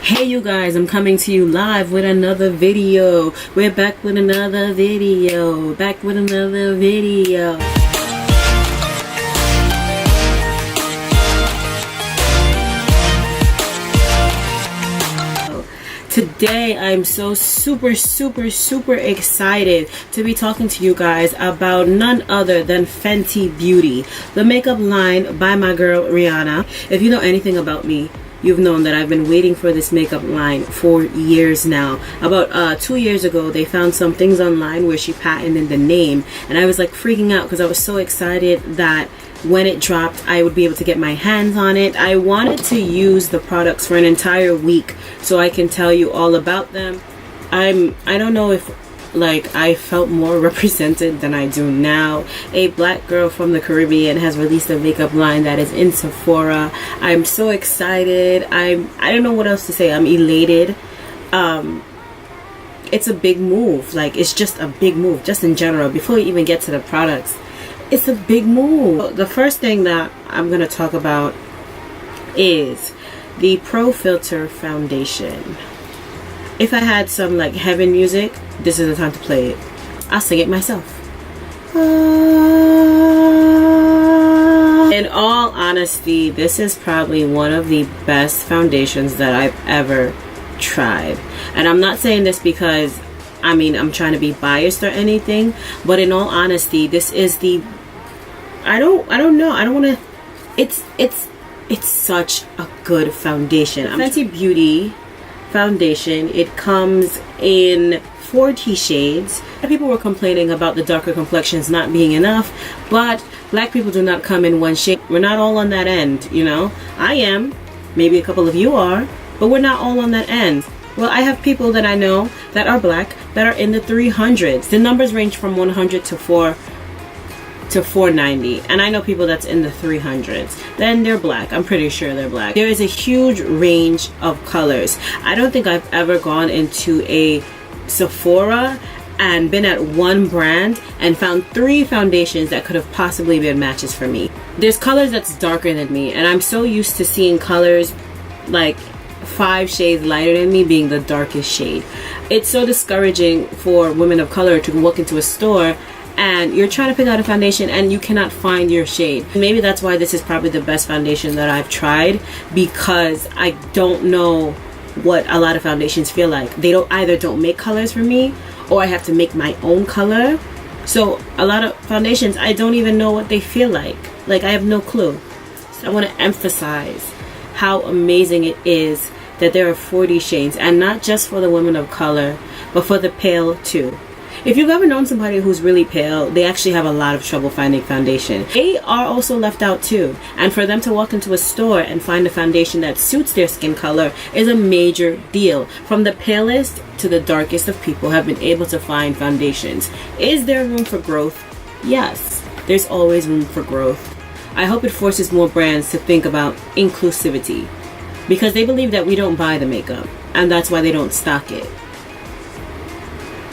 Hey you guys, I'm coming to you live with another video. We're back with another video. Today I'm so super excited to be talking to you guys about none other than Fenty Beauty, the makeup line by my girl Rihanna. If you know anything about me, you've known that I've been waiting for this makeup line for years now. About 2 years ago, they found some things online where she patented the name, and I was like freaking out because I was so excited that when it dropped I would be able to get my hands on it. I wanted to use the products for an entire week so I can tell you all about them. I don't know if like I felt more represented than I do now. A black girl from the Caribbean has released a makeup line that is in Sephora. I'm so excited. I don't know what else to say. I'm elated. It's a big move. Like, it's just a big move just in general. Before we even get to the products, it's a big move. The first thing that I'm gonna talk about is the Pro Filter foundation. If I had some like heaven music, this is the time to play it. I'll sing it myself. In all honesty, this is probably one of the best foundations that I've ever tried. And I'm not saying this because I'm trying to be biased or anything, but in all honesty, this is the it's such a good foundation. Fenty Beauty foundation, it comes in 40 shades. People were complaining about the darker complexions not being enough, but black people do not come in one shade. We're not all on that end, you know. I am, maybe a couple of you are, but we're not all on that end. Well, I have people that I know that are black that are in the 300s. The numbers range from 100 to 490, and I know people that's in the 300s. Then they're black. I'm pretty sure they're black. There is a huge range of colors. I don't think I've ever gone into a Sephora and been at one brand and found 3 foundations that could have possibly been matches for me. There's colors that's darker than me, and I'm so used to seeing colors like 5 shades lighter than me being the darkest shade. It's so discouraging for women of color to walk into a store and you're trying to pick out a foundation and you cannot find your shade. Maybe that's why this is probably the best foundation that I've tried, because I don't know what a lot of foundations feel like. They either don't make colors for me, or I have to make my own color. So a lot of foundations, I don't even know what they feel like. Like, I have no clue. So I want to emphasize how amazing it is that there are 40 shades, and not just for the women of color, but for the pale too. If you've ever known somebody who's really pale, they actually have a lot of trouble finding foundation. They are also left out too. And for them to walk into a store and find a foundation that suits their skin color is a major deal. From the palest to the darkest of people have been able to find foundations. Is there room for growth? Yes, there's always room for growth. I hope it forces more brands to think about inclusivity, because they believe that we don't buy the makeup, and that's why they don't stock it.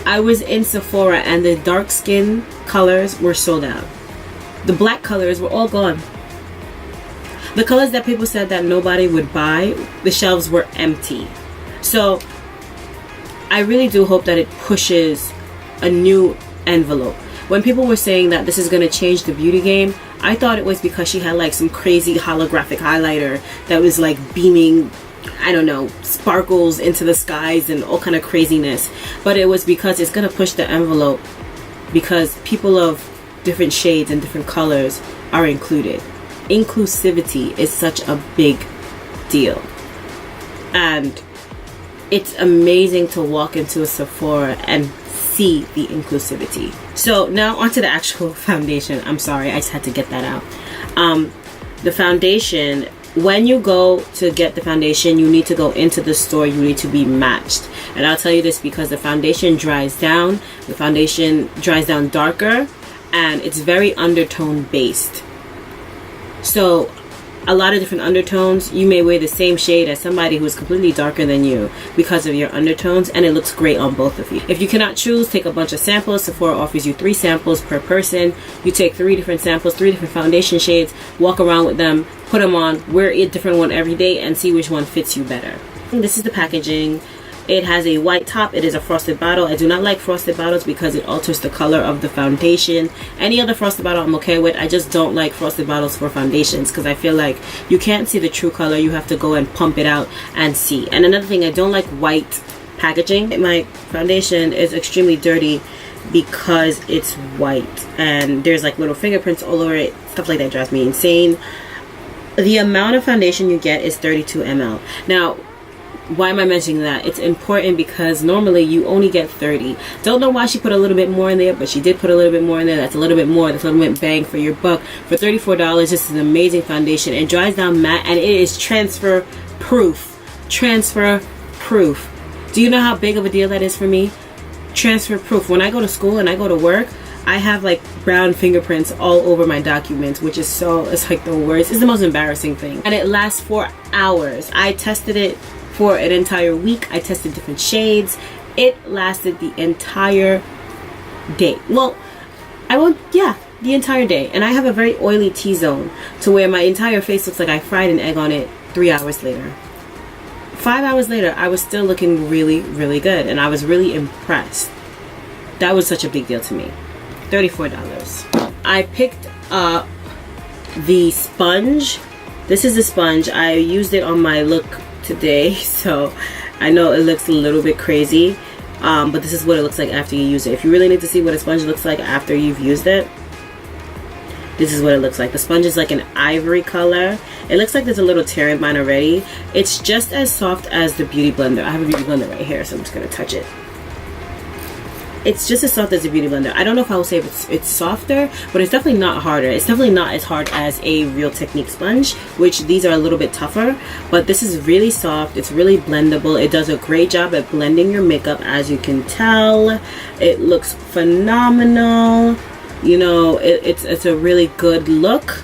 I was in Sephora and the dark skin colors were sold out. The black colors were all gone. The colors that people said that nobody would buy, the shelves were empty. So I really do hope that it pushes a new envelope. When people were saying that this is going to change the beauty game, I thought it was because she had like some crazy holographic highlighter that was like beaming, I don't know, sparkles into the skies and all kind of craziness. But it was because it's going to push the envelope, because people of different shades and different colors are included. Inclusivity is such a big deal. And it's amazing to walk into a Sephora and see the inclusivity. So now onto the actual foundation. I'm sorry, I just had to get that out. The foundation, when you go to get the foundation, you need to go into the store. You need to be matched. And I'll tell you this because the foundation dries down. The foundation dries down darker, and it's very undertone based. So a lot of different undertones. You may wear the same shade as somebody who's completely darker than you because of your undertones, and it looks great on both of you. If you cannot choose, take a bunch of samples. Sephora offers you 3 samples per person. You take 3 different samples, 3 different foundation shades, walk around with them, put them on, wear a different one every day, and see which one fits you better. This is the packaging. It has a white top. It is a frosted bottle. I do not like frosted bottles because it alters the color of the foundation. Any other frosted bottle I'm okay with. I just don't like frosted bottles for foundations because I feel like you can't see the true color. You have to go and pump it out and see. And another thing, I don't like white packaging. My foundation is extremely dirty because it's white and there's like little fingerprints all over it. Stuff like that drives me insane. The amount of foundation you get is 32 ml. Now, why am I mentioning that? It's important because normally you only get 30. Don't know why she put a little bit more in there, but she did put a little bit more in there. That's a little bit more. That's a little bit bang for your buck. For $34, this is an amazing foundation. It dries down matte and it is transfer proof. Transfer proof. Do you know how big of a deal that is for me? Transfer proof. When I go to school and I go to work, I have like brown fingerprints all over my documents, which is it's like the worst. It's the most embarrassing thing. And it lasts for hours. I tested it for an entire week. I tested different shades. It lasted the entire day. Well, the entire day. And I have a very oily T-zone to where my entire face looks like I fried an egg on it 3 hours later. 5 hours later, I was still looking really, really good. And I was really impressed. That was such a big deal to me. $34. I picked up the sponge. This is the sponge. I used it on my look today, so I know it looks a little bit crazy, but this is what it looks like after you use it. If you really need to see what a sponge looks like after you've used it, this is what it looks like. The sponge is like an ivory color. It looks like there's a little tear in mine already. It's just as soft as the Beauty Blender. I have a Beauty Blender right here, so I'm just gonna touch it. It's just as soft as a Beauty Blender. I don't know if I will say it's softer, but it's definitely not harder. It's definitely not as hard as a Real Technique sponge, which these are a little bit tougher, but this is really soft. It's really blendable. It does a great job at blending your makeup, as you can tell. It looks phenomenal. You know, it's a really good look.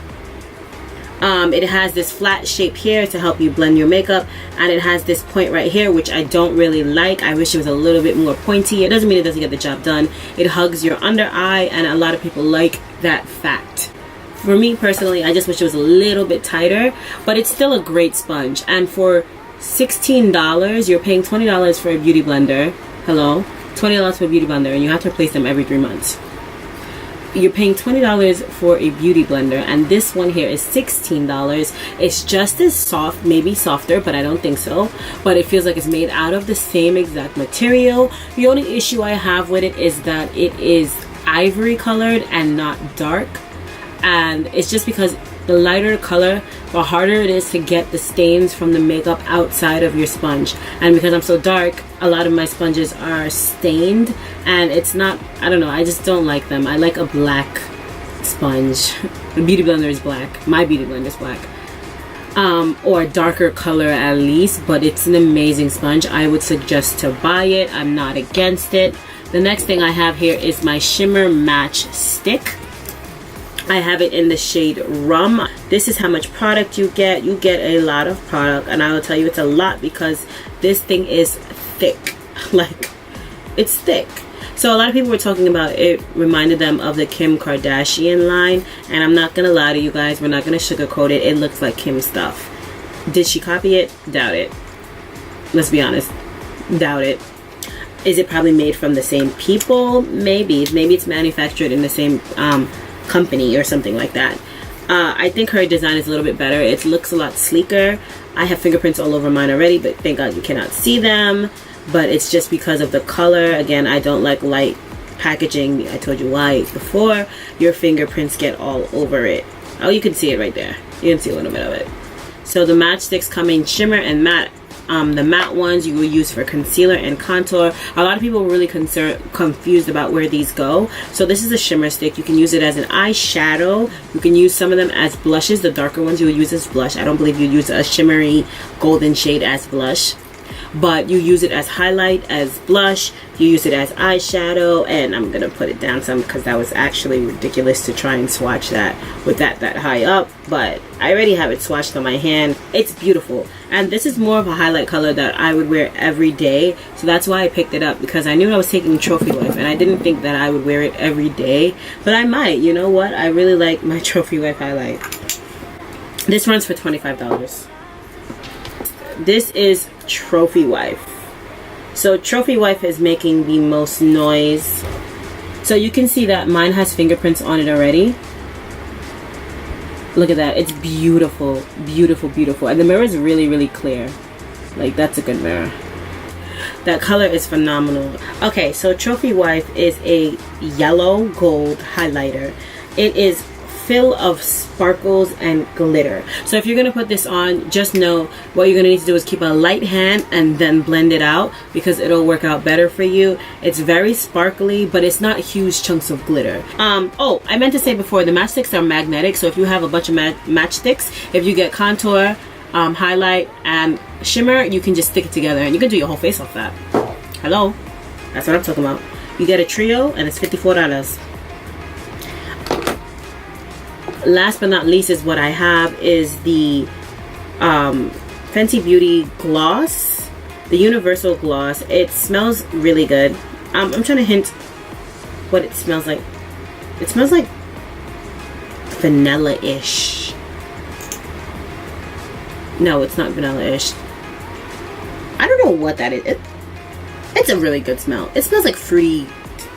It has this flat shape here to help you blend your makeup, and it has this point right here, which I don't really like. I wish it was a little bit more pointy. It doesn't mean it doesn't get the job done. It hugs your under eye, and a lot of people like that fact. For me personally, I just wish it was a little bit tighter, but it's still a great sponge. And for $16, you're paying $20 for a beauty blender. Hello? $20 for a beauty blender, and you have to replace them every 3 months. You're paying $20 for a beauty blender, and this one here is $16. It's just as soft, maybe softer, but I don't think so. But it feels like it's made out of the same exact material. The only issue I have with it is that it is ivory colored and not dark, and it's just because the lighter the color, the harder it is to get the stains from the makeup outside of your sponge. And because I'm so dark, a lot of my sponges are stained, and it's not, I don't know, I just don't like them. I like a black sponge. The Beauty Blender is black. My Beauty Blender is black. Or a darker color at least, but it's an amazing sponge. I would suggest to buy it. I'm not against it. The next thing I have here is my Shimmer Match Stick. I have it in the shade Rum. This is how much product you get. You get a lot of product, and I will tell you it's a lot because this thing is thick. Like, it's thick. So a lot of people were talking about it reminded them of the Kim Kardashian line, and I'm not gonna lie to you guys, we're not gonna sugarcoat it. It looks like Kim stuff. Did she copy it? Doubt it. Let's be honest. Doubt it. Is it probably made from the same people? Maybe. Maybe it's manufactured in the same company or something like that. I think her design is a little bit better. It looks a lot sleeker. I have fingerprints all over mine already, but thank God you cannot see them. But it's just because of the color. Again, I don't like light packaging. I told you why before. Your fingerprints get all over it. Oh, you can see it right there. You can see a little bit of it. So the matchsticks come in shimmer and matte. The matte ones you will use for concealer and contour. A lot of people were really confused about where these go. So this is a shimmer stick. You can use it as an eyeshadow. You can use some of them as blushes. The darker ones you will use as blush. I don't believe you use a shimmery golden shade as blush. But you use it as highlight, as blush. You use it as eyeshadow. And I'm going to put it down some because that was actually ridiculous to try and swatch that with that high up. but I already have it swatched on my hand. It's beautiful, and this is more of a highlight color that I would wear every day, so that's why I picked it up, because I knew I was taking Trophy Wife and I didn't think that I would wear it every day, but I might. You know what, I really like my Trophy Wife highlight. This runs for $25. This is Trophy Wife. So Trophy Wife is making the most noise. So you can see that mine has fingerprints on it already. Look at that. It's beautiful, beautiful, beautiful. And the mirror is really, really clear. Like, that's a good mirror. That color is phenomenal. Okay, so Trophy Wife is a yellow gold highlighter. It is full of sparkles and glitter. So if you're gonna put this on, just know what you're gonna need to do is keep a light hand and then blend it out, because it'll work out better for you. It's very sparkly, but it's not huge chunks of glitter. Oh, I meant to say before, the matchsticks are magnetic, so if you have a bunch of matchsticks, if you get contour, highlight, and shimmer, you can just stick it together and you can do your whole face off that. Hello, that's what I'm talking about. You get a trio and it's $54. Last but not least is what I have is the Fenty Beauty gloss, the universal gloss. It smells really good. I'm trying to hint what it smells like. It smells like vanilla-ish. No, it's not vanilla-ish. I don't know what that is. It's a really good smell. It smells like fruity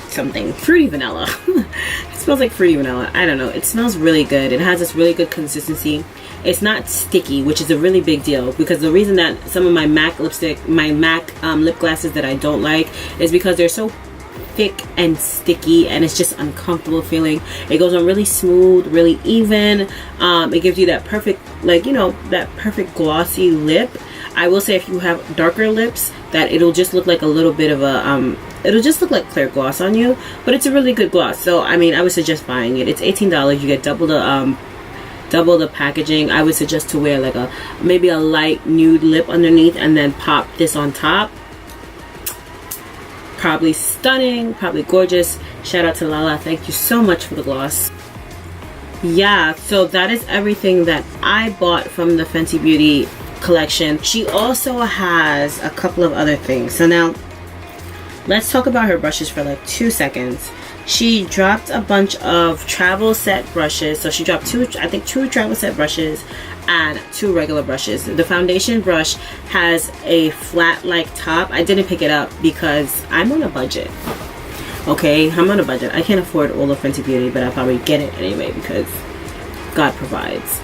something. Fruity vanilla. It smells like fruity vanilla. I don't know. It smells really good. It has this really good consistency. It's not sticky, which is a really big deal, because the reason that some of my MAC lipstick, my MAC lip glosses that I don't like is because they're so thick and sticky and it's just uncomfortable feeling. It goes on really smooth, really even. It gives you that perfect, like, you know, that perfect glossy lip. I will say if you have darker lips, that it'll just look like a little bit of a it'll just look like clear gloss on you, but it's a really good gloss. So I mean, I would suggest buying it. It's $18. You get double the packaging. I would suggest to wear like maybe a light nude lip underneath and then pop this on top. Probably stunning, probably gorgeous. Shout out to Lala. Thank you so much for the gloss. Yeah, so that is everything that I bought from the Fenty Beauty collection. She also has a couple of other things. So now let's talk about her brushes for like 2 seconds. She dropped a bunch of travel set brushes. So she dropped two travel set brushes and 2 regular brushes. The foundation brush has a flat like top. I didn't pick it up because I'm on a budget. Okay, I'm on a budget. I can't afford all of Fenty Beauty, but I'll probably get it anyway because God provides.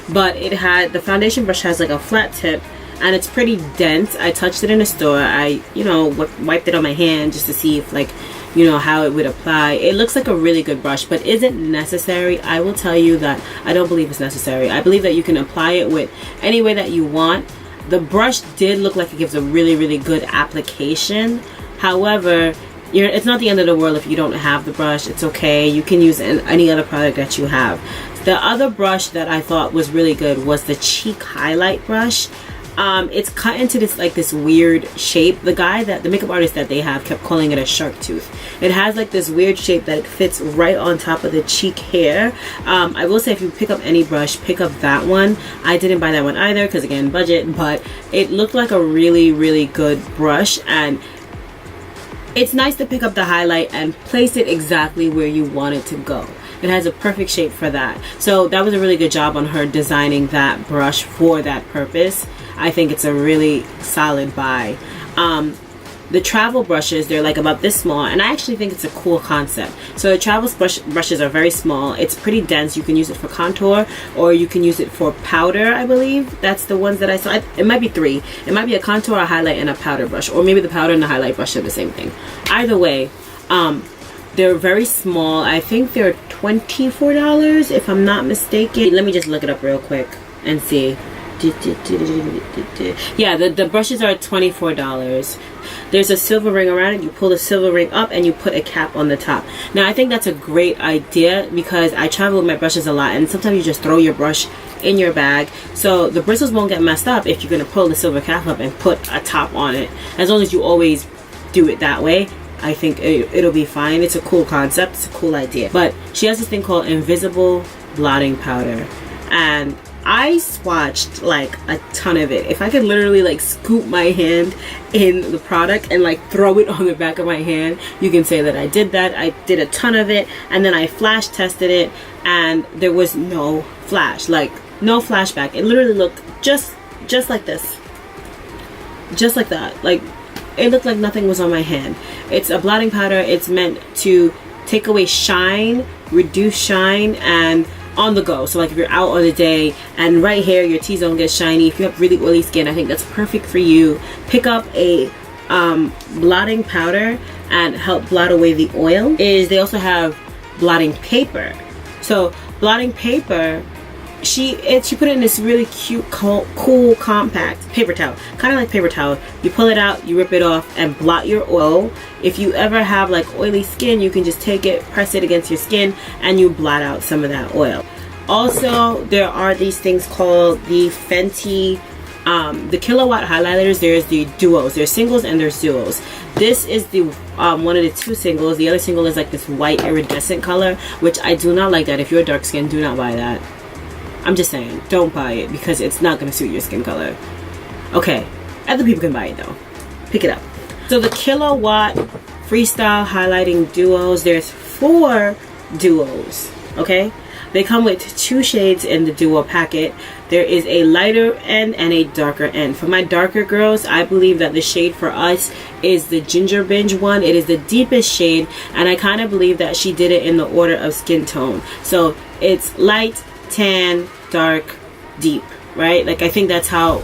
But the foundation brush has like a flat tip and it's pretty dense. I touched it in a store. I, you know, wiped it on my hand just to see if, like, you know, how it would apply. It looks like a really good brush, but is it necessary? I will tell you that I don't believe it's necessary. I believe that you can apply it with any way that you want. The brush did look like it gives a really, really good application. However, it's not the end of the world if you don't have the brush. It's okay. You can use any other product that you have. The other brush that I thought was really good was the cheek highlight brush. It's cut into this weird shape. The makeup artist that they have kept calling it a shark tooth. It has like this weird shape that it fits right on top of the cheek hair. I will say if you pick up any brush, pick up that one. I didn't buy that one either because, again, budget, but it looked like a really, really good brush, and it's nice to pick up the highlight and place it exactly where you want it to go. It has a perfect shape for that. So that was a really good job on her designing that brush for that purpose. I think it's a really solid buy. The travel brushes, they're like about this small, and I actually think it's a cool concept. So the travel brushes are very small. It's pretty dense. You can use it for contour or you can use it for powder, I believe. That's the ones that I saw. It might be 3. It might be a contour, a highlight, and a powder brush, or maybe the powder and the highlight brush are the same thing. Either way, they're very small. I think they're $24 if I'm not mistaken. Let me just look it up real quick and see. Yeah, the brushes are $24. There's a silver ring around it. You pull the silver ring up and you put a cap on the top. Now I think that's a great idea because I travel with my brushes a lot, and sometimes you just throw your brush in your bag, so the bristles won't get messed up if you're going to pull the silver cap up and put a top on it. As long as you always do it that way, I think it'll be fine. It's a cool concept. It's a cool idea. But she has this thing called invisible blotting powder. and I swatched like a ton of it. If I could literally like scoop my hand in the product and like throw it on the back of my hand, you can say that I did that. I did a ton of it, and then I flash tested it, and there was no flash, like no flashback. It literally looked just like this, just like that. Like it looked like nothing was on my hand. It's a blotting powder. It's meant to take away shine, reduce shine, and on the go. So like if you're out on a day and right here your T-zone gets shiny, if you have really oily skin, I think that's perfect for you. Pick up a blotting powder and help blot away the oil. They also have blotting paper. So blotting paper, she put it in this really cute, cool, compact paper towel, kind of like paper towel. You pull it out, you rip it off, and blot your oil. If you ever have like oily skin, you can just take it, press it against your skin, and you blot out some of that oil. Also, there are these things called the Fenty, the kilowatt highlighters. There's the duos, there's singles and there's duos. This is the one of the two singles. The other single is like this white iridescent color, which I do not like that. If you're dark skin, do not buy that. I'm just saying, don't buy it because it's not going to suit your skin color. Okay, other people can buy it though. Pick it up. So the kilowatt freestyle highlighting duos, there's 4 duos, okay? They come with 2 shades in the duo packet. There is a lighter end and a darker end. For my darker girls, I believe that the shade for us is the Ginger Binge one. It is the deepest shade, and I kind of believe that she did it in the order of skin tone. So it's light, tan, dark, deep, right? Like I think that's how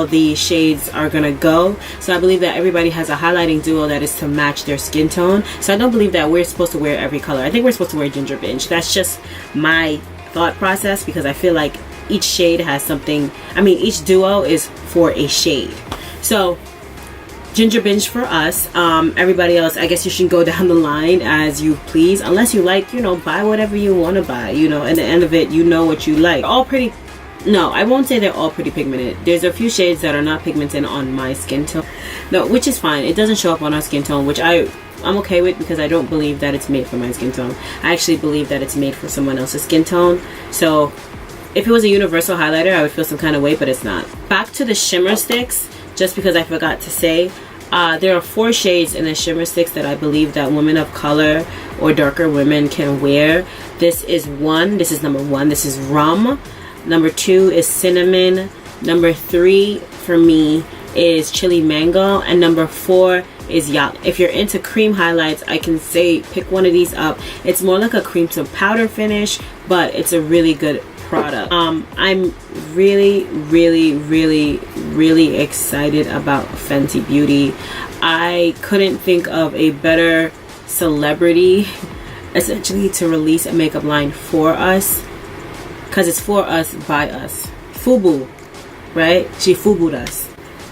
the shades are gonna go. So I believe that everybody has a highlighting duo that is to match their skin tone. So I don't believe that we're supposed to wear every color. I think we're supposed to wear Ginger Binge. That's just my thought process, because I feel like each shade has something. I mean, each duo is for a shade. So Ginger Binge for us. Everybody else, I guess you should go down the line as you please, unless you like, you know, buy whatever you want to buy, you know. At the end of it, you know what you like. All pretty, no, I won't say they're all pretty pigmented. There's a few shades that are not pigmented on my skin tone, no, which is fine. It doesn't show up on our skin tone, which I'm okay with, because I don't believe that it's made for my skin tone. I actually believe that it's made for someone else's skin tone. So if it was a universal highlighter, I would feel some kind of way, but it's not. Back to the shimmer sticks, just because I forgot to say, there are 4 shades in the shimmer sticks that I believe that women of color or darker women can wear. This is number 1. This is rum. Number 2 is cinnamon. Number 3 for me is chili mango, and number 4 is yak. If you're into cream highlights, I can say pick one of these up. It's more like a cream to powder finish, but it's a really good product. I'm really excited about Fenty Beauty. I couldn't think of a better celebrity essentially to release a makeup line for us, because it's for us by us. Fubu, right? She fubu'd us.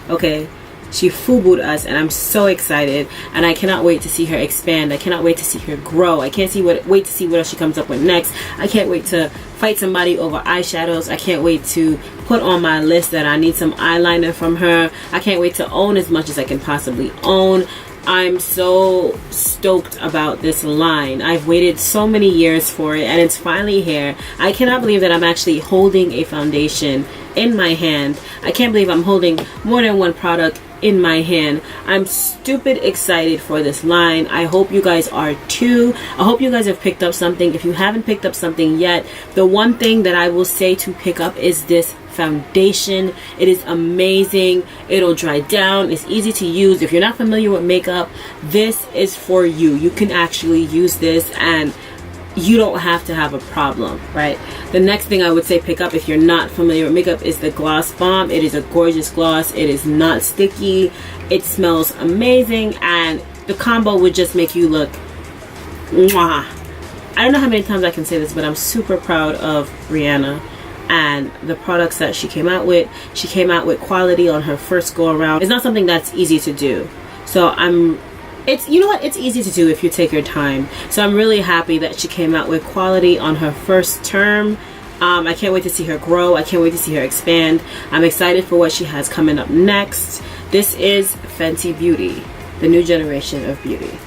Okay, she fubu'd us, and I'm so excited, and I cannot wait to see her expand. I cannot wait to see her grow. I can't wait to see what else she comes up with next. I can't wait to fight somebody over eyeshadows. I can't wait to put on my list that I need some eyeliner from her. I can't wait to own as much as I can possibly own. I'm so stoked about this line. I've waited so many years for it, and it's finally here. I cannot believe that I'm actually holding a foundation in my hand. I can't believe I'm holding more than one product in my hand. I'm stupid excited for this line. I hope you guys are too. I hope you guys have picked up something. If you haven't picked up something yet, the one thing that I will say to pick up is this foundation. It is amazing. It'll dry down. It's easy to use. If you're not familiar with makeup, this is for you. You can actually use this and you don't have to have a problem, right? The next thing I would say pick up if you're not familiar with makeup is the Gloss Bomb. It is a gorgeous gloss. It is not sticky. It smells amazing, and the combo would just make you look mwah. I don't know how many times I can say this, but I'm super proud of Rihanna and the products that she came out with. She came out with quality on her first go around. It's not something that's easy to do. So it's, you know what, it's easy to do if you take your time. So I'm really happy that she came out with quality on her first term. I can't wait to see her grow. I can't wait to see her expand. I'm excited for what she has coming up next. This is Fenty Beauty, the new generation of beauty.